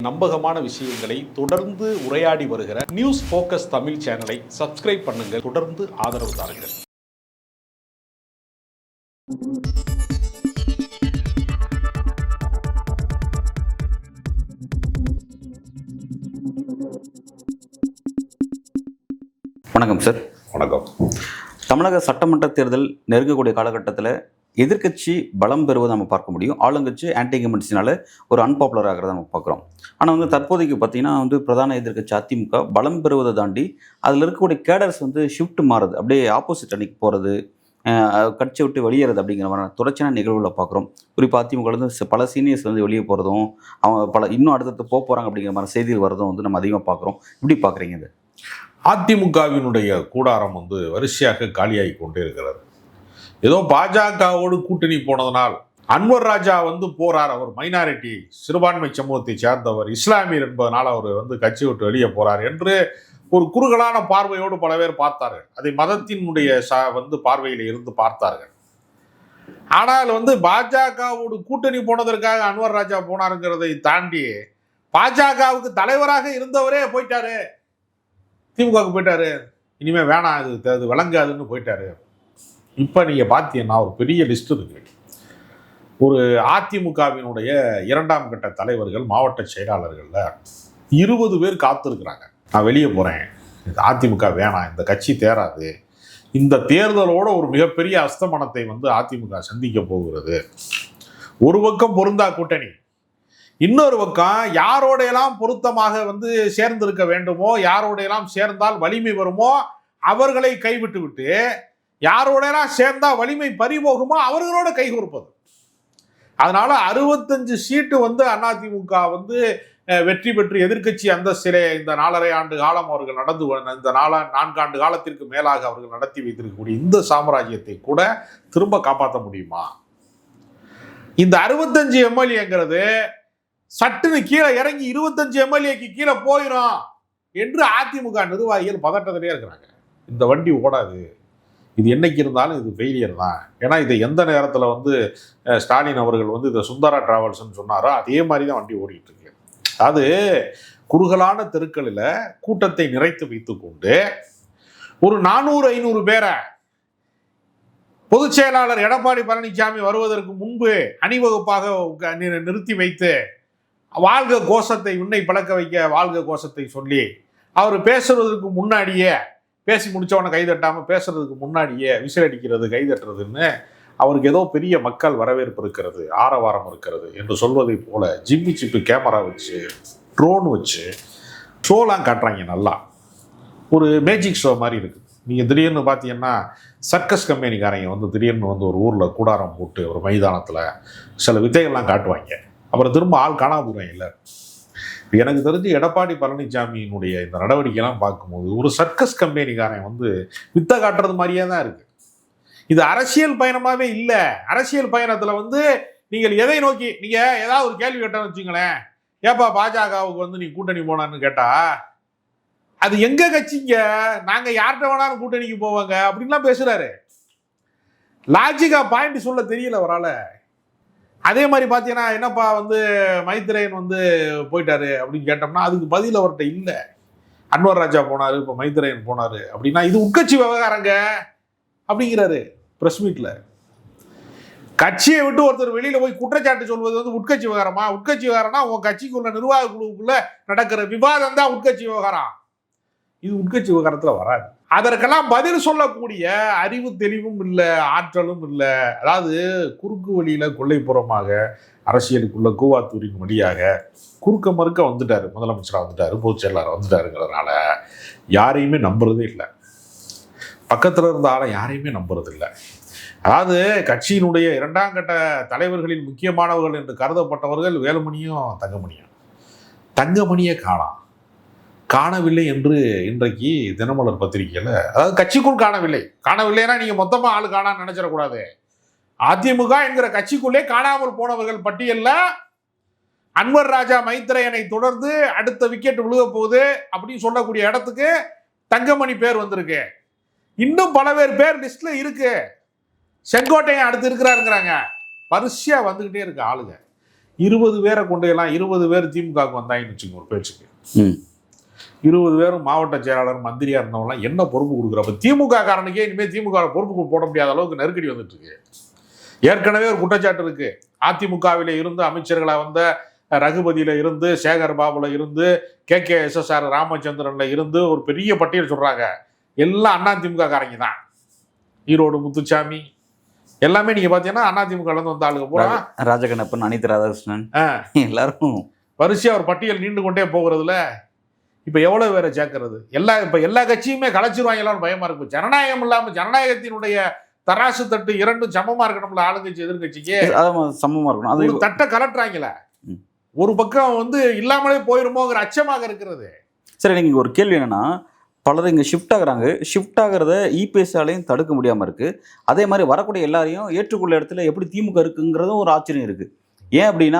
நம்பகமான விஷயங்களை தொடர்ந்து உரையாடி வருகிற நியூஸ் ஃபோக்கஸ் தமிழ் சேனலை சப்ஸ்கிரைப் பண்ணுங்க. தொடர்ந்து ஆதரவு தாருங்கள். வணக்கம் சார். வணக்கம். தமிழக சட்டமன்ற தேர்தல் நெருங்கக்கூடிய காலகட்டத்தில் எதிர்க்கட்சி பலம் பெறுவதை நம்ம பார்க்க முடியும். ஆளுங்கட்சி ஆன்டி இன்கம்பன்சினால ஒரு அன்பாப்புலர் ஆகிறத நம்ம பார்க்குறோம். ஆனால் தற்போதைக்கு பார்த்தீங்கன்னா பிரதான எதிர்க்கட்சி அதிமுக பலம் பெறுவதை தாண்டி அதில் இருக்கக்கூடிய கேடர்ஸ் ஷிஃப்ட் மாறுது, அப்படியே ஆப்போசிட் அன்னைக்கு போகிறது, கட்சியை விட்டு வெளியேறது அப்படிங்கிற மாதிரி தொடர்ச்சியான நிகழ்வுகளை பார்க்குறோம். குறிப்பாக அதிமுக பல சீனியர்ஸ் வெளியே போகிறதும் அவங்க இன்னும் அடுத்தடுத்து போகிறாங்க அப்படிங்கிற மாதிரி செய்திகள் வரதும் நம்ம அதிகமாக பார்க்குறோம். எப்படி பார்க்குறீங்க இது? அதிமுகவினுடைய கூடாரம் வரிசையாக காலியாகி கொண்டே இருக்கிறார். ஏதோ பாஜகவோடு கூட்டணி போனதனால் அன்வர் ராஜா போறார், அவர் மைனாரிட்டி சிறுபான்மை சமூகத்தை சேர்ந்தவர், இஸ்லாமியர் என்பதனால் அவர் கட்சி விட்டு வெளியே போறார் என்று ஒரு குறுகலான பார்வையோடு பல பேர் பார்த்தார்கள். அதை மதத்தினுடைய பார்வையில் இருந்து பார்த்தார்கள். ஆனால் பாஜகவோடு கூட்டணி போனதற்காக அன்வர் ராஜா போனாருங்கிறதை தாண்டி பாஜகவுக்கு தலைவராக இருந்தவரே போயிட்டாரு, திமுகவுக்கு போயிட்டாரு, இனிமே வேணாம், இது விளங்காதுன்னு போயிட்டாரு. இப்போ நீங்கள் பார்த்தீங்கன்னா ஒரு பெரிய லிஸ்ட் இருக்கு. ஒரு அதிமுகவினுடைய 2ஆம் கட்ட தலைவர்கள், மாவட்ட செயலாளர்களில் 20 பேர் காத்திருக்கிறாங்க. நான் வெளியே போகிறேன், அதிமுக வேணாம், இந்த கட்சி தேராது, இந்த தேர்தலோட ஒரு மிகப்பெரிய அஸ்தமனத்தை அதிமுக சந்திக்க போகிறது. ஒரு பக்கம் பொருந்தா கூட்டணி, இன்னொரு பக்கம் யாரோடையெல்லாம் பொருத்தமாக சேர்ந்திருக்க வேண்டுமோ, யாரோடையெல்லாம் சேர்ந்தால் வலிமை வருமோ அவர்களை கைவிட்டு விட்டு யாரோடையெல்லாம் சேர்ந்தா வலிமை பறிபோகுமோ அவர்களோட கைகோர்ப்பது. அதனால 65 சீட்டு அதிமுக வெற்றி பெற்று எதிர்க்கட்சி அந்தஸ்திலே இந்த 4.5 ஆண்டு காலம் அவர்கள் இந்த 4 ஆண்டு காலத்திற்கு மேலாக அவர்கள் நடத்தி வைத்திருக்கக்கூடிய இந்த சாம்ராஜ்யத்தை கூட திரும்ப காப்பாற்ற முடியுமா? இந்த 65 எம்எல்ஏங்கிறது சட்டுன்னு கீழே இறங்கி 25 எம்எல்ஏக்கு கீழே போயிடும் என்று அதிமுக நிர்வாகிகள் பதட்டத்திலே இருக்கிறாங்க. இந்த வண்டி ஓடாது, இது என்னைக்கு இருந்தாலும் இது ஃபெயிலியர் தான். ஏன்னா இதை எந்த நேரத்தில் ஸ்டாலின் அவர்கள் இதை சுந்தரா டிராவல்ஸ்ன்னு சொன்னாரோ அதே மாதிரி தான் வண்டி ஓடிட்டு இருக்கு. அது குறுகலான தெருக்களில் கூட்டத்தை நிறைத்து வைத்துக்கொண்டு ஒரு 400-500 பேரை பொதுச் செயலாளர் எடப்பாடி பழனிசாமி வருவதற்கு முன்பு அணிவகுப்பாக நிறுத்தி வைத்து வாழ்க கோஷத்தை உன்னை பழக்க வைக்க வாழ்க கோஷத்தை சொல்லி அவர் பேசுறதுக்கு முன்னாடியே, பேசி முடிச்சவனை கைதட்டாமல் பேசுறதுக்கு முன்னாடியே விசில் அடிக்கிறது, கைதட்டுறதுன்னு அவருக்கு ஏதோ பெரிய மக்கள் வரவேற்பு இருக்கிறது, ஆரவாரம் இருக்கிறது என்று சொல்வதை போல ஜிம்மி சிப்பு கேமரா வச்சு ட்ரோன் வச்சு ஷோலாம் காட்டுறாங்க. நல்லா ஒரு மேஜிக் ஷோ மாதிரி இருக்குது. நீங்கள் திடீர்னு பார்த்தீங்கன்னா சர்க்கஸ் கம்பெனிக்காரங்க திடீர்னு ஒரு ஊரில் கூடாரம் போட்டு ஒரு மைதானத்தில் சில வித்தைகள்லாம் காட்டுவாங்க, அப்புறம் திரும்ப ஆள் காணாம போடுவாங்க. இல்லை, எனக்கு தெரிஞ்சு எடப்பாடி பழனிசாமியினுடைய இந்த நடவடிக்கைலாம் பார்க்கும்போது ஒரு சர்க்கஸ் கம்பெனிக்காரன் வித்தை காட்டுறது மாதிரியே தான் இருக்கு. இது அரசியல் பயணமாகவே இல்லை. அரசியல் பயணத்தில் நீங்கள் எதை நோக்கி நீங்கள் ஏதாவது ஒரு கேள்வி கேட்டோன்னு வச்சுங்களேன், ஏப்பா பாஜகவுக்கு நீ கூட்டணி போனான்னு கேட்டா அது எங்க கட்சிங்க, நாங்கள் யார்கிட்ட வேணாலும் கூட்டணிக்கு போவாங்க அப்படின்லாம் பேசுறாரு. லாஜிக்கா பாயிண்ட் சொல்ல தெரியல அவரால். அதே மாதிரி பார்த்தீங்கன்னா என்னப்பா மைத்ரேயன் போயிட்டாரு அப்படின்னு கேட்டோம்னா அதுக்கு பதில் அவர்கிட்ட இல்லை. அன்வர் ராஜா போனார், இப்போ மைத்ரேயன் போனார் அப்படின்னா இது உட்கட்சி விவகாரங்க அப்படிங்கிறாரு ப்ரெஸ் மீட்டில். கட்சியை விட்டு ஒருத்தர் வெளியில் போய் குற்றச்சாட்டு சொல்வது உட்கட்சி விவகாரமா? உட்கட்சி விவகாரம்னா உங்கள் கட்சிக்குள்ள நிர்வாக குழுவுக்குள்ள நடக்கிற விவாதம் தான் உட்கட்சி விவகாரம். இது உட்கட்சி விவகாரத்தில் வராது. அதற்கெல்லாம் பதில் சொல்லக்கூடிய அறிவு தெளிவும் இல்லை, ஆற்றலும் இல்லை. அதாவது குறுக்கு வழியில் கொள்ளைப்புறமாக அரசியலுக்குள்ள கூவாத்தூரின் வழியாக குறுக்க மறுக்க வந்துட்டாரு, முதலமைச்சராக வந்துட்டாரு, பொதுச் செயலாளர் வந்துட்டாருங்கிறதுனால யாரையுமே நம்புறதே இல்லை. பக்கத்தில் இருந்த ஆளை யாரையுமே நம்புறது இல்லை. அதாவது கட்சியினுடைய 2ஆம் கட்ட தலைவர்களில் முக்கியமானவர்கள் என்று கருதப்பட்டவர்கள் வேலுமணியும் தங்கமணியும். தங்கமணியை காணவில்லை என்று இன்றைக்கு தினமலர் பத்திரிகையில், அதாவது கட்சிக்குள் காணவில்லைன்னா நீங்கள் மொத்தமாக ஆள் காணான்னு நினைச்சிடக்கூடாது. அதிமுக என்கிற கட்சிக்குள்ளே காணாமல் போனவர்கள் பட்டியலில் அன்வர் ராஜா மைத்ரேயனை தொடர்ந்து அடுத்த விக்கெட் விழுக போகுது அப்படின்னு சொல்லக்கூடிய இடத்துக்கு தங்கமணி பேர் வந்திருக்கு. இன்னும் பல பேர் லிஸ்ட்ல இருக்கு. செங்கோட்டையன் அடுத்து இருக்கிறாருங்கிறாங்க. வரிசையாக வந்துக்கிட்டே இருக்கு ஆளுங்க. 20 பேரை கொண்டு எல்லாம் 20 பேர் திமுகவுக்கு வந்தாங்கன்னு வச்சுக்கோங்க ஒரு பேச்சுக்கு. ம் 20 பேரும் மாவட்ட செயலாளர் மந்திரியா இருந்தவங்களாம் என்ன பொறுப்பு கொடுக்குறப்ப திமுக காரனுக்கே இனிமேல் திமுக பொறுப்பு போட முடியாத அளவுக்கு நெருக்கடி வந்துட்டு இருக்கு. ஏற்கனவே ஒரு குற்றச்சாட்டு இருக்கு. அதிமுகவில இருந்து அமைச்சர்களா வந்த ரகுபதியில இருந்து, சேகர் பாபுல இருந்து, KKSSR ராமச்சந்திரன்ல இருந்து ஒரு பெரிய பட்டியல் சொல்றாங்க. எல்லாம் அதிமுக காரங்க தான். ஈரோடு முத்துசாமி எல்லாமே நீங்க பாத்தீங்கன்னா அதிமுக இருந்து வந்த ஆளுங்க பூரா. ராஜகண்ணப்பன், அனிதா ராதாகிருஷ்ணன் எல்லாரும் வரிசையா ஒரு பட்டியல் நீண்டு கொண்டே போகிறதுல இப்ப எவ்வளவு பேரை சேர்க்கறது? எல்லா கட்சியுமே கலைச்சிருவாங்களான்னு பயமா இருக்கு. ஜனநாயகம் இல்லாம ஜனநாயகத்தினுடைய தராசு தட்டு இரண்டும் சமமா இருக்கணும்ல. ஆளுங்கட்சி எதிர்கட்சிக்கு சமமா இருக்கணும். அது ஒரு தட்டை கலட்டுறாங்களே, ஒரு பக்கம் இல்லாமலே போயிருமோங்கிற அச்சமாக இருக்கிறது. சரி, நீங்க ஒரு கேள்வி என்னன்னா, பலர் இங்கே ஷிஃப்ட் ஆகுறாங்க. ஷிஃப்ட் ஆகிறத இபிஎஸ்ஆலையும் தடுக்க முடியாமல் இருக்குது. அதே மாதிரி வரக்கூடிய எல்லாரையும் ஏற்றுக்கொள்ள இடத்துல எப்படி திமுக இருக்குங்கிறதும் ஒரு ஆச்சரியம் இருக்குது. ஏன் அப்படின்னா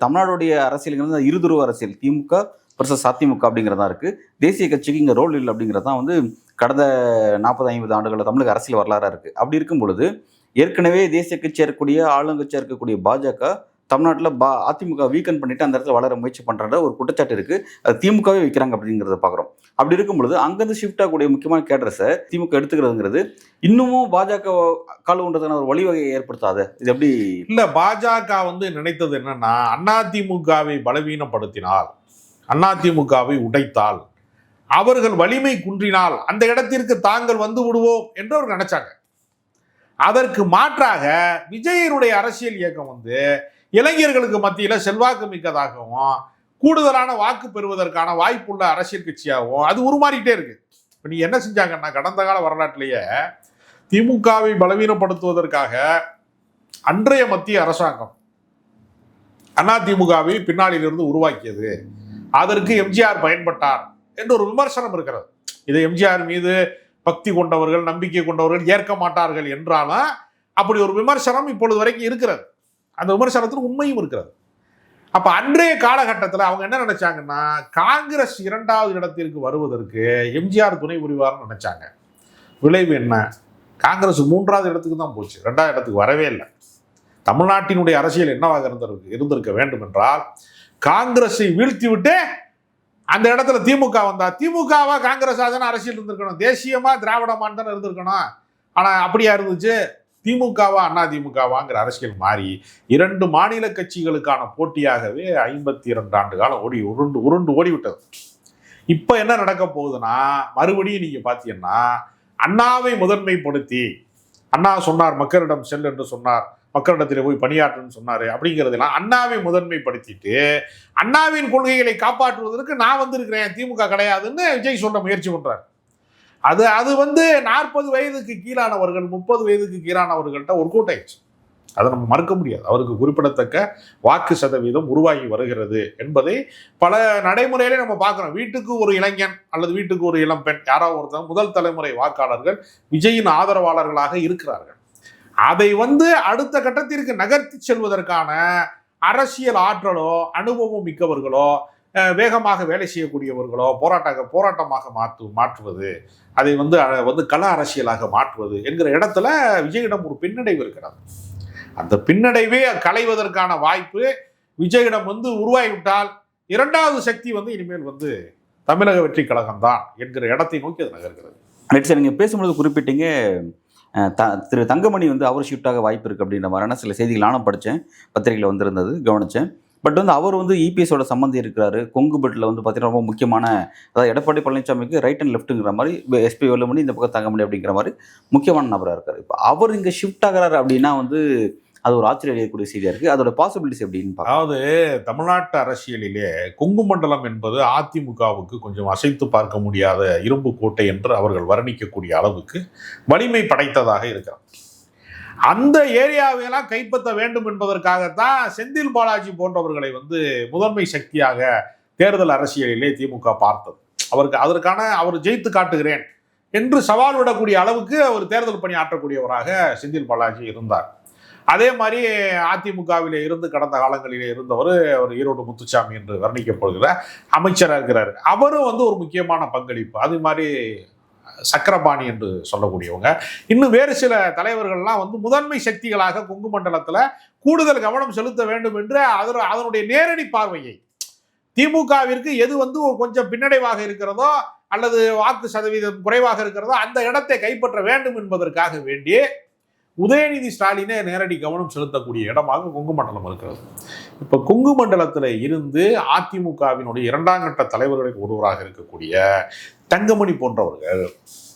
தமிழ்நாடுடைய அரசியலுங்கிறது இருதுருவ அரசியல். திமுக வர்சஸ் அதிமுக அப்படிங்கிறதா இருக்குது. தேசிய கட்சிக்கு இங்கே ரோல் இல்லை அப்படிங்கிறது தான் கடந்த 40-50 ஆண்டுகளில் தமிழக அரசியல் வரலாறாக இருக்குது. அப்படி இருக்கும் பொழுது ஏற்கனவே தேசிய கட்சியாக இருக்கக்கூடிய ஆளுங்கட்சியாக இருக்கக்கூடிய பாஜக தமிழ்நாட்டில் அதிமுக வீக்கன் பண்ணிட்டு அந்த இடத்துல வளர முயற்சி பண்ணுற ஒரு குற்றச்சாட்டு இருக்குது. அது திமுகவே வைக்கிறாங்க அப்படிங்கிறத பார்க்குறோம். அப்படி இருக்கும் பொழுது அங்கேருந்து ஷிஃப்ட் ஆகக்கூடிய முக்கியமான கேடர்ஸை திமுக எடுத்துக்கிறதுங்கிறது இன்னமும் பாஜக கால் ஒன்றதான ஒரு வழிவகையை ஏற்படுத்தாது. இது எப்படி இல்லை, பாஜக நினைத்தது என்னன்னா, அதிமுகவை பலவீனப்படுத்தினால், அதிமுகவை உடைத்தால், அவர்கள் வலிமை குன்றினால் அந்த இடத்திற்கு தாங்கள் வந்து விடுவோம் என்று அவர் நினைச்சாங்க. அதற்கு மாற்றாக விஜயனுடைய அரசியல் இயக்கம் இளைஞர்களுக்கு மத்தியில் செல்வாக்கு மிக்கதாகவும் கூடுதலான வாக்கு பெறுவதற்கான வாய்ப்புள்ள அரசியல் கட்சியாகவும் அது உருமாறிட்டே இருக்கு. இப்போ நீ என்ன செஞ்சாங்கன்னா, கடந்த கால வரலாற்றிலேயே திமுகவை பலவீனப்படுத்துவதற்காக அன்றைய மத்திய அரசாங்கம் அதிமுகவை பின்னாளிலிருந்து உருவாக்கியது. அதற்கு எம்ஜிஆர் பயன்பட்டார் என்று ஒரு விமர்சனம் இருக்கிறது. இது எம்ஜிஆர் மீது பக்தி கொண்டவர்கள், நம்பிக்கை கொண்டவர்கள் ஏற்க மாட்டார்கள் என்றாலும் அப்படி ஒரு விமர்சனம் இப்பொழுது வரைக்கும் இருக்கிறது. அந்த விமர்சனத்தில் உண்மையும் இருக்கிறது. அப்ப அன்றைய காலகட்டத்தில் அவங்க என்ன நினைச்சாங்கன்னா, காங்கிரஸ் 2வது இடத்திற்கு வருவதற்கு எம்ஜிஆர் துணை புரிவார்னு நினைச்சாங்க. விளைவு என்ன? காங்கிரஸ் 3வது இடத்துக்கு தான் போச்சு, 2வது இடத்துக்கு வரவே இல்லை. தமிழ்நாட்டினுடைய அரசியல் என்னவாக இருந்திருக்க வேண்டும் என்றால், காங்கிரஸை வீழ்த்தி விட்டு அந்த இடத்துல திமுக வந்தா, திமுகவா காங்கிரஸா தானே அரசியல் இருந்திருக்கணும், தேசியமா திராவிடமான்னு தானே இருந்திருக்கணும். ஆனா அப்படியா இருந்துச்சு? திமுகவா அதிமுகவாங்கிற அரசியல் மாறி 2 மாநில கட்சிகளுக்கான போட்டியாகவே 52 ஆண்டு காலம் உருண்டு ஓடிவிட்டது. இப்ப என்ன நடக்க போகுதுன்னா, மறுபடியும் நீங்க பாத்தீங்கன்னா, அண்ணாவை முதன்மைப்படுத்தி, அண்ணா சொன்னார் மக்களிடம் செல் என்று சொன்னார், மக்களிடத்தில் போய் பணியாற்றுன்னு சொன்னாரு அப்படிங்கிறதெல்லாம் அண்ணாவை முதன்மைப்படுத்திட்டு அண்ணாவின் கொள்கைகளை காப்பாற்றுவதற்கு நான் வந்திருக்கிறேன், திமுக கிடையாதுன்னு விஜய் சொல்ல முயற்சி பண்றாரு. அது 40 வயதுக்கு கீழானவர்கள், 30 வயதுக்கு கீழானவர்கள்ட்ட ஒரு கூட்டாயிடுச்சு. அதை நம்ம மறுக்க முடியாது. அவருக்கு குறிப்பிடத்தக்க வாக்கு சதவீதம் உருவாகி வருகிறது என்பதை பல நடைமுறையிலே நம்ம பார்க்கிறோம். வீட்டுக்கு ஒரு இளைஞன் அல்லது வீட்டுக்கு ஒரு இளம்பெண், யாராவது ஒருத்தர் முதல் தலைமுறை வாக்காளர்கள் விஜயின் ஆதரவாளர்களாக இருக்கிறார்கள். அதை அடுத்த கட்டத்திற்கு நகர்த்தி செல்வதற்கான அரசியல் ஆற்றலோ அனுபவம் மிக்கவர்களோ வேகமாக வேலை செய்யக்கூடியவர்களோ போராட்டமாக மாற்றுவது, அதை கள அரசியலாக மாற்றுவது என்கிற இடத்துல விஜயிடம் ஒரு பின்னடைவு இருக்கிறது. அந்த பின்னடைவே களைவதற்கான வாய்ப்பு விஜயிடம் உருவாகிவிட்டால் 2வது சக்தி இனிமேல் தமிழக வெற்றி கழகம் தான் என்கிற இடத்தை நோக்கி அது நகர்கிறது. சார், நீங்கள் பேசும்பொழுது குறிப்பிட்டீங்க திரு தங்கமணி அவர் ஷிஃப்டாக வாய்ப்பு இருக்குது அப்படின்ற மாதிரியான சில செய்திகள் நானும் படித்தேன், பத்திரிகையில் வந்திருந்தது, கவனித்தேன். பட் அவர் இபிஎஸோட சம்பந்தி இருக்கிறாரு. கொங்கு பெட்டில் பார்த்தீங்கன்னா ரொம்ப முக்கியமான, அதாவது எடப்பாடி பழனிசாமிக்கு ரைட் அண்ட் லெஃப்ட்டுங்கிற மாதிரி, எஸ்பி வேலுமணி இந்த பக்கம் தங்கமணி அப்படிங்கிற மாதிரி முக்கியமான நபராக இருக்கார். இப்போ அவர் இங்கே ஷிஃப்ட் ஆகிறாரு அப்படின்னா அது ஒரு ஆச்சரியம் அடையக்கூடிய செய்தியாக இருக்குது. அதோட பாசிபிலிட்டிஸ் எப்படின்னு அதாவது தமிழ்நாட்டு அரசியலிலே கொங்கு மண்டலம் என்பது அதிமுகவுக்கு கொஞ்சம் அசைத்து பார்க்க முடியாத இரும்பு கோட்டை என்று அவர்கள் வர்ணிக்கக்கூடிய அளவுக்கு வலிமை படைத்ததாக இருக்கிறார். அந்த ஏரியாவையெல்லாம் கைப்பற்ற வேண்டும் என்பதற்காகத்தான் செந்தில் பாலாஜி போன்றவர்களை முதன்மை சக்தியாக தேர்தல் அரசியலிலே திமுக பார்த்தது. அதற்கான அவர் ஜெயித்து காட்டுகிறேன் என்று சவால் விடக்கூடிய அளவுக்கு அவர் தேர்தல் பணி ஆற்றக்கூடியவராக செந்தில் பாலாஜி இருந்தார். அதே மாதிரி அதிமுகவிலே இருந்து கடந்த காலங்களிலே இருந்தவர் அவர் ஈரோடு முத்துசாமி என்று வர்ணிக்கப்படுகிற அமைச்சராக இருக்கிறார். அவரும் ஒரு முக்கியமான பங்களிப்பு. அது மாதிரி சக்கரபாணி என்று சொல்லக்கூடியவங்க, இன்னும் வேறு சில தலைவர்கள்லாம் வந்து முதன்மை சக்திகளாக கொங்கு மண்டலத்தில் கூடுதல் கவனம் செலுத்த வேண்டும் என்று அதனுடைய நேரடி பார்வையை, திமுகவிற்கு எது வந்து ஒரு கொஞ்சம் பின்னடைவாக இருக்கிறதோ அல்லது வாக்கு சதவீதம் குறைவாக இருக்கிறதோ அந்த இடத்தை கைப்பற்ற வேண்டும் என்பதற்காக வேண்டிய உதயநிதி ஸ்டாலினே நேரடி கவனம் செலுத்தக்கூடிய இடமாக கொங்கு மண்டலம் இருக்கிறது. இப்ப கொங்கு மண்டலத்தில் இருந்து அதிமுகவினுடைய இரண்டாம் கட்ட தலைவர்களில் ஒருவராக இருக்கக்கூடிய தங்கமணி போன்றவர்கள்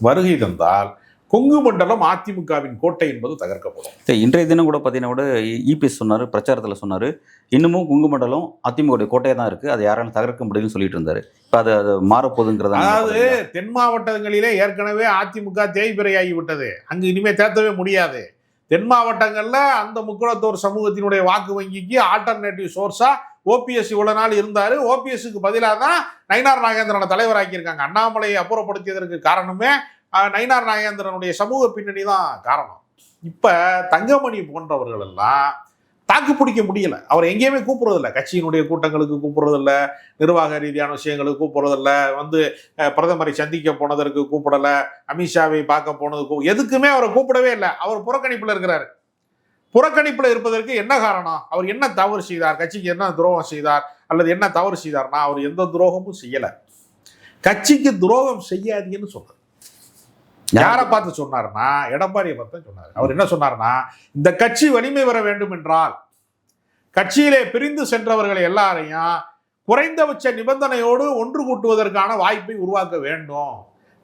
வருகை தந்தால் கொங்கு மண்டலம் அதிமுகவின் கோட்டை என்பது தகர்க்கப்படும். இன்றைய தினம் கூட பார்த்தீங்கன்னா கூட இபிஎஸ் சொன்னார், பிரச்சாரத்தில் சொன்னார், இன்னமும் கொங்கு மண்டலம் அதிமுக கோட்டையாக தான் இருக்குது, அதை யாராலும் தகர்க்க முடியும்னு சொல்லிட்டு இருந்தார். இப்போ அது மாறப்போகுதுங்கிறதா? அதாவது தென் மாவட்டங்களிலே ஏற்கனவே அதிமுக தேய்பிரையாகி விட்டது, அங்கு இனிமேல் தேர்த்தவே முடியாது. தென் மாவட்டங்களில் அந்த முக்குளத்தோர் சமூகத்தினுடைய வாக்கு வங்கிக்கு ஆல்டர்னேட்டிவ் சோர்ஸா ஓபிஎஸ் இவ்வளவு நாள் இருந்தார். ஓபிஎஸ்க்கு பதிலாக தான் நயினார் நாகேந்திரனை தலைவராக்கியிருக்காங்க. அண்ணாமலையை அப்புறப்படுத்தியதற்கு காரணமே நயினார் நாகேந்திரனுடைய சமூக பின்னணி தான் காரணம். இப்ப தங்கமணி போன்றவர்கள் எல்லாம் தாக்கு பிடிக்க முடியல. அவர் எங்கேயுமே கூப்பிடுறதில்ல, கட்சியினுடைய கூட்டங்களுக்கு கூப்பிடுறதில்ல, நிர்வாக ரீதியான விஷயங்களுக்கு கூப்பிடுறதில்ல, வந்து பிரதமரை சந்திக்க போனதற்கு கூப்பிடல, அமித்ஷாவை பார்க்க போனது எதுக்குமே அவரை கூப்பிடவே இல்லை. அவர் புறக்கணிப்புல இருக்கிறாரு. புறக்கணிப்புல இருப்பதற்கு என்ன காரணம்? அவர் என்ன தவறு செய்தார், கட்சிக்கு என்ன துரோகம் செய்தார் அல்லது என்ன தவறு செய்தார்னா அவர் எந்த துரோகமும் செய்யல. கட்சிக்கு துரோகம் செய்யாதீங்கன்னு சொல்றாரு. யாரை பார்த்து சொன்னார்னா எடப்பாடியை பார்த்து சொன்னார். அவர் என்ன சொன்னார்னா, இந்த கட்சி வலிமை வர வேண்டும் என்றால் கட்சியிலே பிரிந்து சென்றவர்கள் எல்லாரையும் குறைந்தபட்ச நிபந்தனையோடு ஒன்று கூட்டுவதற்கான வாய்ப்பை உருவாக்க வேண்டும்.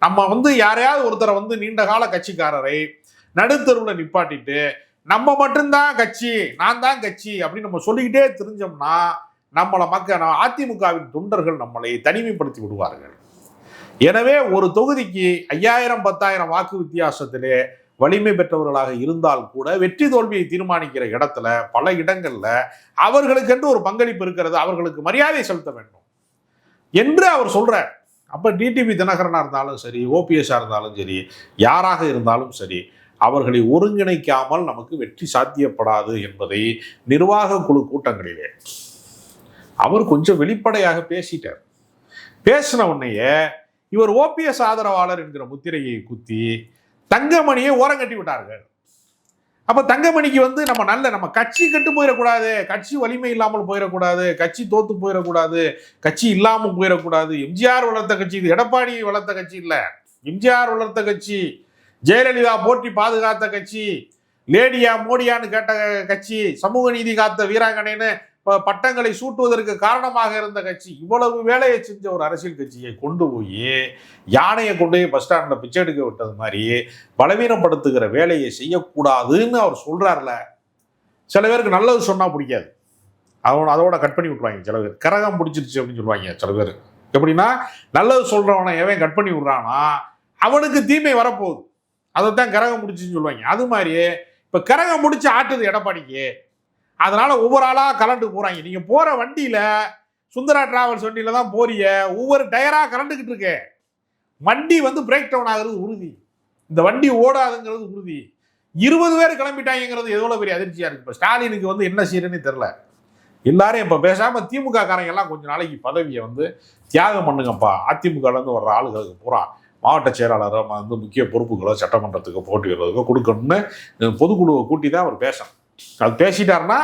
நம்ம வந்து யாரையாவது ஒருத்தரை வந்து நீண்ட கால கட்சிக்காரரை நடுத்தருவில் நிப்பாட்டிட்டு நம்ம மட்டும்தான் கட்சி, நான் தான் கட்சி அப்படின்னு நம்ம சொல்லிக்கிட்டே தெரிஞ்சோம்னா நம்மளை அதிமுகவின் தொண்டர்கள் நம்மளை தனிமைப்படுத்தி விடுவார்கள். எனவே ஒரு தொகுதிக்கு 5000 10,000 வாக்கு வித்தியாசத்திலே வலிமை பெற்றவர்களாக இருந்தால் கூட வெற்றி தோல்வியை தீர்மானிக்கிற இடத்துல பல இடங்கள்ல அவர்களுக்கென்று ஒரு பங்களிப்பு இருக்கிறது, அவர்களுக்கு மரியாதை செலுத்த வேண்டும் என்று அவர் சொல்றார். அப்ப டிடிவி தினகரனா இருந்தாலும் சரி, ஓபிஎஸ்ஆ இருந்தாலும் சரி, யாராக இருந்தாலும் சரி, அவர்களை ஒருங்கிணைக்காமல் நமக்கு வெற்றி சாத்தியப்படாது என்பதை நிர்வாக குழு கூட்டங்களிலே அவர் கொஞ்சம் வெளிப்படையாக பேசிட்டார். பேசின உடனேயே இவர் ஓபிஎஸ் ஆதரவாளர் என்கிற முத்திரையை குத்தி தங்கமணியை ஓரங்கட்டி விட்டார்கள். அப்ப தங்கமணிக்கு வந்து நம்ம கட்சி கெட்டு போயிடக்கூடாது, கட்சி வலிமை இல்லாமல் போயிடக்கூடாது, கட்சி தோத்து போயிடக்கூடாது, கட்சி இல்லாமல் போயிடக்கூடாது. எம்ஜிஆர் வளர்த்த கட்சி இது, எடப்பாடி வளர்த்த கட்சி இல்ல, எம்ஜிஆர் வளர்த்த கட்சி, ஜெயலலிதா போற்றி பாதுகாத்த கட்சி, லேடியா மோடியான்னு கேட்ட கட்சி, சமூக நீதி காத்த வீராங்கனைன்னு பட்டங்களை சூட்டுவதற்கு காரணமாக இருந்த கட்சி, இவ்வளவு வேலையை செஞ்ச ஒரு அரசியல் கட்சியை கொண்டு போய் யானையை கொண்டு போய் பஸ் ஸ்டாண்டில் பிச்சை எடுக்க விட்டது மாதிரி பலவீனப்படுத்துகிற வேலையை செய்யக்கூடாதுன்னு அவர் சொல்றாருல. சில பேருக்கு நல்லது சொன்னா பிடிக்காது, அதோட கட் பண்ணி விட்டுருவாங்க. சில பேர் கரகம் பிடிச்சிருச்சு அப்படின்னு சொல்லுவாங்க. சில பேர் எப்படின்னா, நல்லது சொல்றவனை எவன் கட் பண்ணி விடுறானா அவனுக்கு தீமை வரப்போகுது, அதைத்தான் கரகம் முடிச்சுன்னு சொல்லுவாங்க. அது மாதிரி இப்ப கரகம் முடிச்சு ஆட்டுது எடப்பாடிக்கு. அதனால ஒவ்வொரு ஆளா கலண்டு போறாங்க. நீங்க போற வண்டியில சுந்தரா டிராவல்ஸ் வண்டியில தான் போறீங்க, ஒவ்வொரு டயரா கலண்டுகிட்டு இருக்கு. வண்டி வந்து பிரேக் டவுன் ஆகுறது உறுதி, இந்த வண்டி ஓடாதுங்கிறது உறுதி. 20 பேர் கிளம்பிட்டாங்கிறது எவ்வளவு பெரிய அதிர்ச்சியா இருக்கு. இப்ப ஸ்டாலினுக்கு வந்து என்ன செய்யறேன்னு தெரியல. எல்லாரும் இப்ப பேசாம திமுக காரங்க எல்லாம் கொஞ்ச நாளைக்கு பதவியை வந்து தியாகம் பண்ணுங்கப்பா, அதிமுகல இருந்து வர்ற ஆளுகளுக்கு பூரா மாவட்ட செயலாளரை வந்து முக்கிய பொறுப்புகளோ சட்டமன்றத்துக்கு போட்டியிடுறதுக்கோ கொடுக்கணும்னு பொதுக்குழுவை கூட்டி தான் அவர் பேசணும். அது பேசிட்டாருன்னா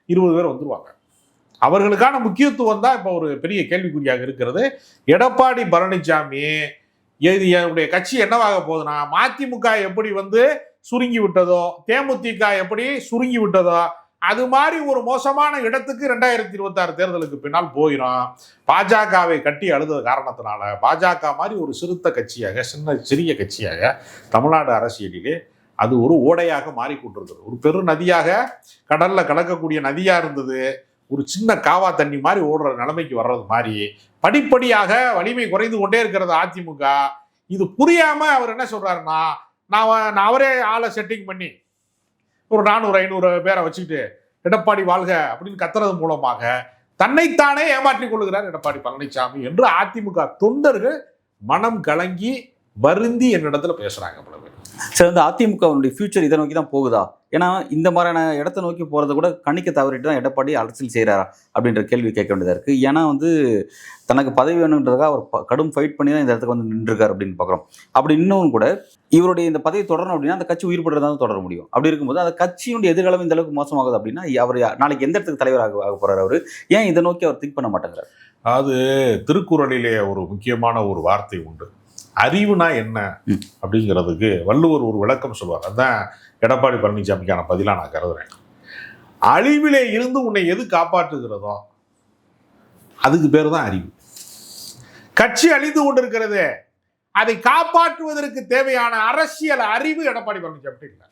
20 பேர் வந்துருவாங்க. அவர்களுக்கான முக்கியத்துவம் தான் இப்போ ஒரு பெரிய கேள்விக்குறியாக இருக்கிறது. எடப்பாடி பழனிசாமி என்னுடைய கட்சி என்னவாக போகுதுன்னா, மதிமுக எப்படி வந்து சுருங்கி விட்டதோ, தேமுதிக எப்படி சுருங்கி விட்டதோ, அது மாதிரி ஒரு மோசமான இடத்துக்கு 2026 தேர்தலுக்கு பின்னால் போயிடும். பாஜகவை கட்டி அழுத காரணத்தினால பாஜக மாதிரி ஒரு சிறுத்த கட்சியாக, சிறிய கட்சியாக தமிழ்நாடு அரசியலிலே அது ஒரு ஓடையாக மாறிக்கொண்டிருக்கிறது. ஒரு பெரு நதியாக, கடல்ல கலக்கக்கூடிய நதியா இருந்தது, ஒரு சின்ன காவா தண்ணி மாதிரி ஓடுற நிலைமைக்கு வர்றது மாதிரி படிப்படியாக வலிமை குறைந்து கொண்டே இருக்கிறது அதிமுக. இது புரியாம அவர் என்ன சொல்றாருன்னா, நான் அவரே ஆளை செட்டிங் பண்ணி ஒரு 400-500 பேரை வச்சுக்கிட்டு எடப்பாடி வாழ்க அப்படின்னு கத்துறது மூலமாக தன்னைத்தானே ஏமாற்றிக் கொள்கிறார் எடப்பாடி பழனிசாமி என்று அதிமுக தொண்டர்கள் மனம் கலங்கி வருந்தி என்னிடத்துல பேசுறாங்க. சரி, வந்து அதிமுகவுடைய ஃபியூச்சர் இதை நோக்கி தான் போகுதா? ஏன்னா இந்த மாதிரியான இடத்த நோக்கி போகிறத கூட கணிக்க தவறிட்டு தான் எடப்பாடி அரசியல் செய்கிறாரா அப்படின்ற கேள்வி கேட்க வேண்டியதாக இருக்குது. ஏன்னா வந்து தனக்கு பதவி வேணுன்றதுக்காக அவர் கடும் ஃபைட் பண்ணி தான் இந்த இடத்துக்கு வந்து நின்றுருக்காரு அப்படின்னு பார்க்குறோம். அப்படி இன்னும் கூட இவருடைய இந்த பதவி தொடரணும் அப்படின்னா அந்த கட்சி உயிர் பெற்றதாக தொடர முடியும். அப்படி இருக்கும்போது அந்த கட்சியுடைய எதிர்காலம் இந்த அளவுக்கு மோசமாகுது அப்படின்னா அவர் நாளைக்கு எந்த இடத்துக்கு தலைவராக ஆக போகிறார்? அவர் ஏன் இதை நோக்கி அவர் திங்க் பண்ண மாட்டேங்கிறார்? அதாவது திருக்குறளிலே ஒரு முக்கியமான ஒரு வார்த்தை உண்டு, அறிவுனா என்ன அப்படிங்கிறதுக்கு வள்ளுவர் ஒரு விளக்கம் சொல்வார். அதுதான் எடப்பாடி பழனிசாமிக்கான பதிலாக நான் கருதுறேன். அழிவிலே இருந்து உன்னை எது காப்பாற்றுகிறதோ அதுக்கு பேர் தான் அறிவு. கட்சி அழிந்து கொண்டிருக்கிறது, அதை காப்பாற்றுவதற்கு தேவையான அரசியல் அறிவு எடப்பாடி பழனிசாமி இல்லை.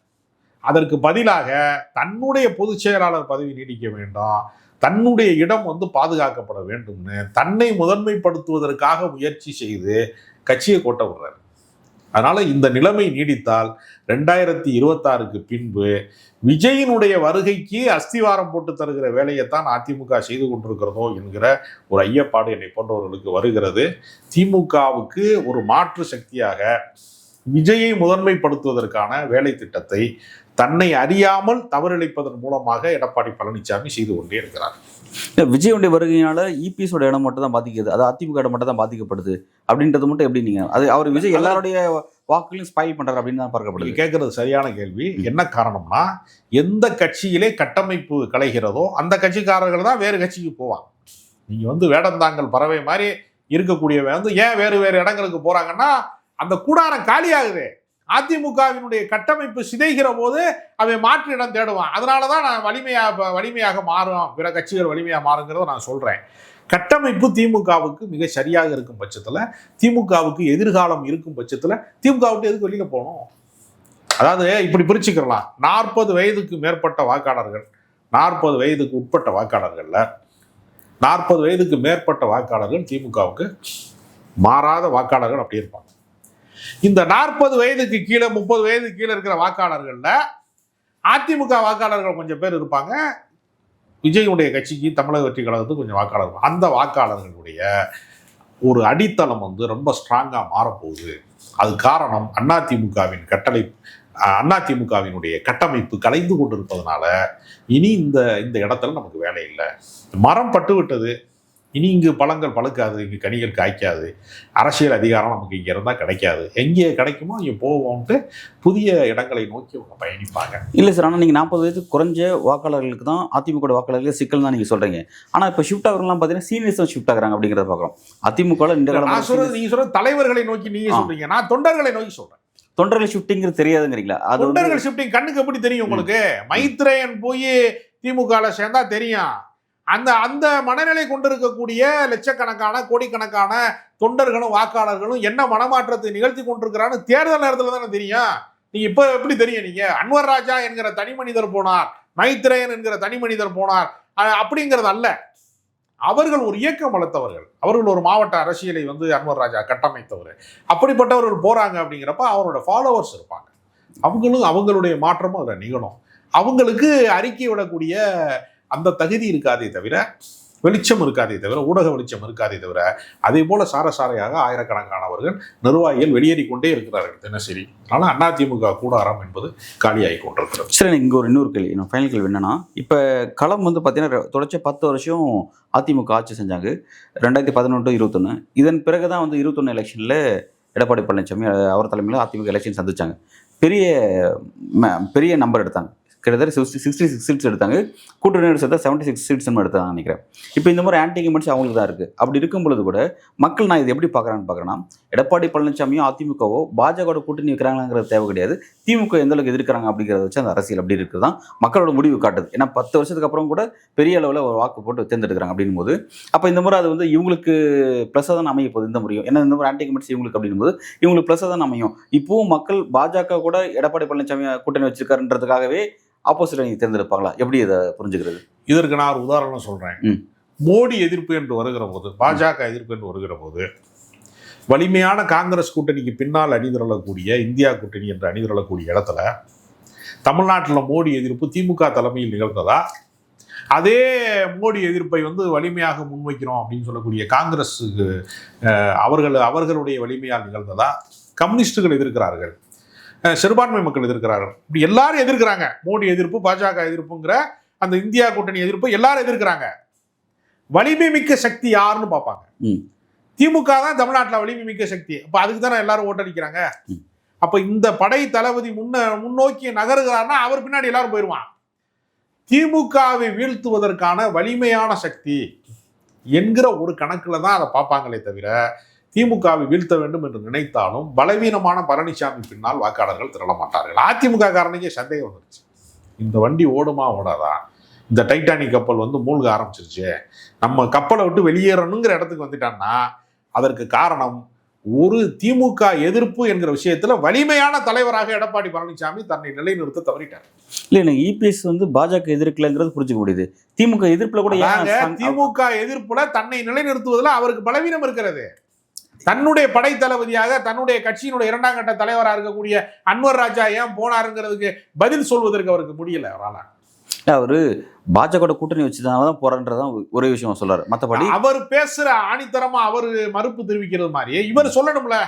அதற்கு பதிலாக தன்னுடைய பொதுச் செயலாளர் பதவி நீடிக்க வேண்டாம், தன்னுடைய இடம் வந்து பாதுகாக்கப்பட வேண்டும்னு தன்னை முதன்மைப்படுத்துவதற்காக முயற்சி செய்து கட்சியை கோட்ட விடுறாரு. அதனால இந்த நிலைமை நீடித்தால் 2026க்கு பின்பு விஜயினுடைய வருகைக்கு அஸ்திவாரம் போட்டு தருகிற வேலையைத்தான் அதிமுக செய்து கொண்டிருக்கிறதோ என்கிற ஒரு ஐயப்பாடு என்னை போன்றவர்களுக்கு வருகிறது. திமுகவுக்கு ஒரு மாற்று சக்தியாக விஜயை முதன்மைப்படுத்துவதற்கான வேலை திட்டத்தை தன்னை அறியாமல் தவறிழைப்பதன் மூலமாக எடப்பாடி பழனிசாமி செய்து கொண்டே இருக்கிறார். விஜயுடைய வருகையினால இபிஎஸோட இடம் மட்டும் தான் பாதிக்குது, அது அதிமுக இடம் மட்டும் தான் பாதிக்கப்படுது அப்படின்றது மட்டும் எப்படி நீங்க அது அவர் விஜய் எல்லாருடைய வாக்குகளையும் ஸ்பாயில் பண்றாரு அப்படின்னு தான் பார்க்கப்படுது. கேட்கறது சரியான கேள்வி. என்ன காரணம்னா, எந்த கட்சியிலே கட்டமைப்பு கலைகிறதோ அந்த கட்சிக்காரர்கள் தான் வேறு கட்சிக்கு போவாங்க. நீங்க வந்து வேடந்தாங்கல் பறவை மாதிரி இருக்கக்கூடியவன் வந்து ஏன் வேறு வேறு இடங்களுக்கு போறாங்கன்னா அந்த கூடாரம் காலியாகுது. அதிமுகவினுடைய கட்டமைப்பு சிதைகிற போது அவன் மாற்று இடம் தேடுவான். அதனாலதான் நான் வலிமையாக மாறும், பிற கட்சிகள் வலிமையாக மாறுங்கிறத நான் சொல்றேன். கட்டமைப்பு திமுகவுக்கு மிக சரியாக இருக்கும் பட்சத்துல, திமுகவுக்கு எதிர்காலம் இருக்கும் பட்சத்துல திமுக விட்டு எதுக்கு வெளியில போகணும்? அதாவது இப்படி பிரிச்சுக்கலாம். 40 வயதுக்கு மேற்பட்ட வாக்காளர்கள், 40 வயதுக்கு உட்பட்ட வாக்காளர்கள்ல 40 வயதுக்கு மேற்பட்ட வாக்காளர்கள் திமுகவுக்கு மாறாத வாக்காளர்கள் அப்படி இருப்பாங்க. இந்த 40 வயதுக்கு கீழே 30 வயதுக்கு கீழே இருக்கிற வாக்காளர்கள்ல அதிமுக வாக்காளர்கள் கொஞ்சம் பேர் இருப்பாங்க, விஜயுடைய கட்சிக்கு தமிழக வெற்றி கழகத்துக்கு கொஞ்சம் வாக்காளர்கள். அந்த வாக்காளர்களுடைய ஒரு அடித்தளம் வந்து ரொம்ப ஸ்ட்ராங்கா மாறப்போகுது. அது காரணம் அதிமுகவினுடைய கட்டமைப்பு கலைந்து கொண்டிருப்பதனால இனி இந்த இடத்துல நமக்கு வேலை இல்லை. மரம் பட்டு விட்டது, இனி இங்கு பழங்கள் பழுக்காது, இங்கு கனிகள் காய்க்காது, அரசியல் அதிகாரம் நமக்கு இங்கே இருந்தால் கிடைக்காது, எங்கே கிடைக்குமோ இங்கே போவோம்ட்டு புதிய இடங்களை நோக்கி அவங்க பயணிப்பாங்க. இல்லை சார், ஆனால் நீங்கள் 40 வயதுக்கு குறைஞ்ச வாக்காளர்களுக்கு தான் அதிமுக வாக்காளர்கள் சிக்கல் தான் நீங்கள் சொல்கிறீங்க. ஆனால் இப்போ ஷிஃப்ட் ஆகிறவங்களாம் பார்த்தீங்கன்னா சீனியர்ஸும் ஷிஃப்ட் ஆகிறாங்க அப்படிங்கிறத பார்க்குறோம். அதிமுக நான் சொல்றது, நீங்கள் சொல்றது தலைவர்களை நோக்கி நீங்கள் சொல்றீங்க, நான் தொண்டர்களை நோக்கி சொல்கிறேன். தொண்டர்கள் ஷிஃப்டிங்கிறது தெரியாதுங்கிறீங்களா? அது தொண்டர்கள் ஷிஃப்டிங் கண்ணுக்கு எப்படி தெரியும் உங்களுக்கு? மைத்ரேயன் போய் திமுகவில் சேர்ந்தா தெரியும். அந்த மனநிலை கொண்டிருக்கக்கூடிய லட்சக்கணக்கான கோடிக்கணக்கான தொண்டர்களும் வாக்காளர்களும் என்ன மனமாற்றத்தை நிகழ்த்தி கொண்டிருக்கிறான்னு தேர்தல் நேரத்தில் தானே தெரியும். நீங்க இப்ப எப்படி தெரியும்? நீங்க அன்வர் ராஜா என்கிற தனி மனிதர் போனார், மைத்ரேயன் என்கிற தனி மனிதர் போனார் அப்படிங்கிறது அல்ல. அவர்கள் ஒரு இயக்கம் வளர்த்தவர்கள், அவர்கள் ஒரு மாவட்ட அரசியலை வந்து அன்வர் ராஜா கட்டமைத்தவர். அப்படிப்பட்டவர்கள் போறாங்க அப்படிங்கிறப்ப அவரோட ஃபாலோவர்ஸ் இருப்பாங்க, அவங்களுடைய மாற்றமும் அதில் நிகழும். அவங்களுக்கு அறிக்கை விடக்கூடிய அந்த தகுதி இருக்காதே தவிர, வெளிச்சம் இருக்காதே தவிர, ஊடக வெளிச்சம் இருக்காதே தவிர, அதே போல சாரசாரையாக ஆயிரக்கணக்கானவர்கள் நிர்வாகிகள் வெளியேறிக்கொண்டே இருக்கிறார்கள் தினசரி. ஆனால் அதிமுக கூடாரம் என்பது காலியாகி கொண்டிருக்கிறது. சரி, இங்கே இன்னொரு கேள்வி, ஃபைனல் கேள்வி என்னன்னா, இப்போ களம் வந்து பார்த்தீங்கன்னா தொடர்ச்சி 10 வருஷம் அதிமுக ஆட்சி செஞ்சாங்க, 2011-21. இதன் பிறகு தான் வந்து 21 எலெக்ஷனில் எடப்பாடி பழனிசாமி அவர் தலைமையில் அதிமுக எலெக்ஷன் சந்திச்சாங்க. பெரிய நம்பர் எடுத்தாங்க, கிட்டத்தட்ட 66 சீட்ஸ் எடுத்தாங்க. கூட்டணியோட சேர்த்தா 76 சீட்ஸ் எடுத்தாங்க நினைக்கிறேன். இப்போ இந்த மாதிரி ஆன்டிகமெண்ட்ஸ் அவங்களுக்கு தான் இருக்குது. அப்படி இருக்கும் பொழுது கூட மக்கள் நான் இது எப்படி பார்க்குறேன்னா, எடப்பாடி பழனிசாமியோ அதிமுகவோ பாஜகவோட கூட்டணி வைக்கிறாங்கிறது தேவை கிடையாது, திமுக எந்த அளவுக்கு எதிர்க்கிறாங்க அப்படிங்கிறத வச்சு அந்த அரசியல் அப்படி இருக்குது தான் மக்களோட முடிவு காட்டுது. ஏன்னா 10 வருஷத்துக்கு அப்புறம் கூட பெரிய அளவில் ஒரு வாக்கு போட்டு தேர்ந்தெடுக்கிறாங்க அப்படின்னும் போது, அப்போ இந்த முறை அது வந்து இவங்களுக்கு ப்ளஸ்ஸாக தான் அமைய போகுது இந்த முறையும். ஏன்னா இந்த மாதிரி ஆன்டிகமெண்ட்ஸ் இவங்களுக்கு அப்படின்னும் போது இவங்களுக்கு ப்ளஸ்ஸாக தான் அமையும். இப்போவும் மக்கள் பாஜக கூட எடப்பாடி பழனிசாமி கூட்டணி வச்சிருக்காருன்றதுக்காகவே ஆப்போசிட்டை நீங்கள் தேர்ந்தெடுப்பாங்களா? எப்படி இதை புரிஞ்சுக்கிறது? இதற்கு நான் ஒரு உதாரணம் சொல்கிறேன். மோடி எதிர்ப்பு என்று வருகிற போது, பாஜக எதிர்ப்பு என்று வருகிற போது, வலிமையான காங்கிரஸ் கூட்டணிக்கு பின்னால் அணிதிரளக்கூடிய இந்தியா கூட்டணி என்று அணிதிரளக்கூடிய இடத்துல தமிழ்நாட்டில் மோடி எதிர்ப்பு திமுக தலைமையில் நிகழ்ந்ததா? அதே மோடி எதிர்ப்பை வந்து வலிமையாக முன்வைக்கிறோம் அப்படின்னு சொல்லக்கூடிய காங்கிரஸுக்கு அவர்களுடைய வலிமையால் நிகழ்ந்ததா? கம்யூனிஸ்டுகள் எதிர்க்கிறார்கள், சிறுபான்மை மக்கள் எதிர்க்கிறார்கள். இப்படி எல்லாரும் எதிர்க்கிறாங்க. மோடி எதிர்ப்பு, பாஜக எதிர்ப்புங்கிற அந்த இந்தியா கூட்டணி எதிர்ப்பு எல்லாரும் எதிர்க்கிறாங்க. வலிமை மிக்க சக்தி யாருன்னு பார்ப்பாங்க. திமுக தான் தமிழ்நாட்டில் வலிமை மிக்க சக்தி. அப்ப அதுக்கு தானே எல்லாரும் ஓட்டடிக்கிறாங்க. அப்ப இந்த படை தளபதி முன்னோக்கி நகருகிறார்னா அவர் பின்னாடி எல்லாரும் போயிடுவான். திமுகவை வீழ்த்துவதற்கான வலிமையான சக்தி என்கிற ஒரு கணக்குல தான் அதை பார்ப்பாங்களே தவிர, திமுகவை வீழ்த்த வேண்டும் என்று நினைத்தாலும் பலவீனமான பழனிசாமி பின்னால் வாக்காளர்கள் திரள மாட்டார்கள். அதிமுக காரனுக்கே சந்தேகம் வந்துருச்சு, இந்த வண்டி ஓடுமா ஓடாதா, இந்த டைட்டானிக் கப்பல் வந்து மூழ்க ஆரம்பிச்சிருச்சு, நம்ம கப்பலை விட்டு வெளியேறணுங்கிற இடத்துக்கு வந்துட்டான்னா அதற்கு காரணம் ஒரு திமுக எதிர்ப்பு என்கிற விஷயத்துல வலிமையான தலைவராக எடப்பாடி பழனிசாமி தன்னை நிலைநிறுத்த தவறிட்டார். இல்ல எனக்கு இபிஎஸ் வந்து பாஜக எதிர்க்கலங்கிறது புரிஞ்சுக்க முடியுது. திமுக எதிர்ப்புல கூட திமுக எதிர்ப்புல தன்னை நிலைநிறுத்துவதில் அவருக்கு பலவீனம் இருக்கிறது. தன்னுடைய படை தளபதியாக தன்னுடைய கட்சியினுடைய 2ஆம் கட்ட தலைவராக இருக்கக்கூடிய அன்வர் ராஜா ஏன் போனாருங்கிறதுக்கு பதில் சொல்வதற்கு அவருக்கு முடியல. அவரால் அவரு பாஜக கூட்டணி வச்சுதான் போறான்றதான் ஒரே விஷயம் சொல்றாரு. மற்றபடி அவர் பேசுற ஆணித்தரமா அவர் மறுப்பு தெரிவிக்கிறது மாதிரி இவர் சொல்லணும்ல.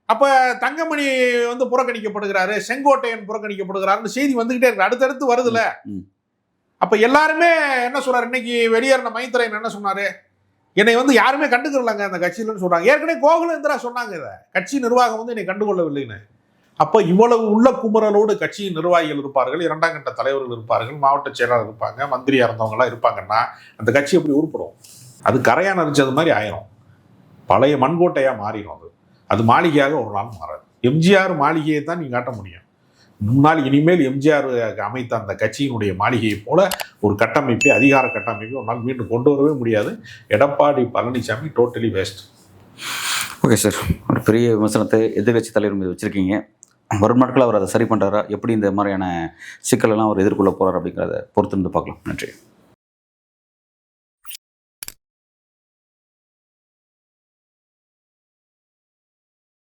அப்ப தங்கமணி வந்து புறக்கணிக்கப்படுகிறாரு, செங்கோட்டையன் புறக்கணிக்கப்படுகிறாருன்னு செய்தி வந்துகிட்டே இருக்கு, அடுத்தடுத்து வருதுல. அப்ப எல்லாருமே என்ன சொல்றாரு, இன்னைக்கு வெளியேறின மைத்ரன் என்ன சொன்னாரு, என்னை வந்து யாருமே கண்டுக்கலாங்க அந்த கட்சியிலன்னு சொல்றாங்க. ஏற்கனவே கோகுலேந்திரா சொன்னாங்க இதை, கட்சி நிர்வாகம் வந்து என்னை கண்டுகொள்ளவில்லைன்னு. அப்ப இவ்வளவு உள்ள குமுறலோடு கட்சியின் நிர்வாகிகள் இருப்பார்கள், 2ஆம் கட்ட தலைவர்கள் இருப்பார்கள், மாவட்ட செயலாளர் இருப்பாங்க, மந்திரியா இருந்தவங்க எல்லாம் இருப்பாங்கன்னா அந்த கட்சி எப்படி உருப்படும்? அது கரையா நரிச்சது மாதிரி ஆயிரும், பழைய மண்கோட்டையா மாறிடும். அது மாளிகையாக ஒரு நாள் மாறாது. எம்ஜிஆர் மாளிகையை தான் நீங்க காட்ட முடியும். முன்னால் இனிமேல் எம்ஜிஆர் அமைத்த அந்த கட்சியினுடைய மாளிகையை போல ஒரு கட்டமைப்பை, அதிகார கட்டமைப்பை ஒரு நாள் மீண்டும் கொண்டு வரவே முடியாது. Edappadi Palaniswami totally waste. Okay sir, ஒரு பெரிய விமர்சனத்தை எதிர்கட்சி தலைவர் மீது வச்சிருக்கீங்க. வரும் நாட்கள் அவர் அதை சரி பண்ணுறாரா, எப்படி இந்த மாதிரியான சிக்கலெல்லாம் அவர் எதிர்கொள்ள போகிறார் அப்படிங்கிறத பொறுத்திருந்து பார்க்கலாம். நன்றி.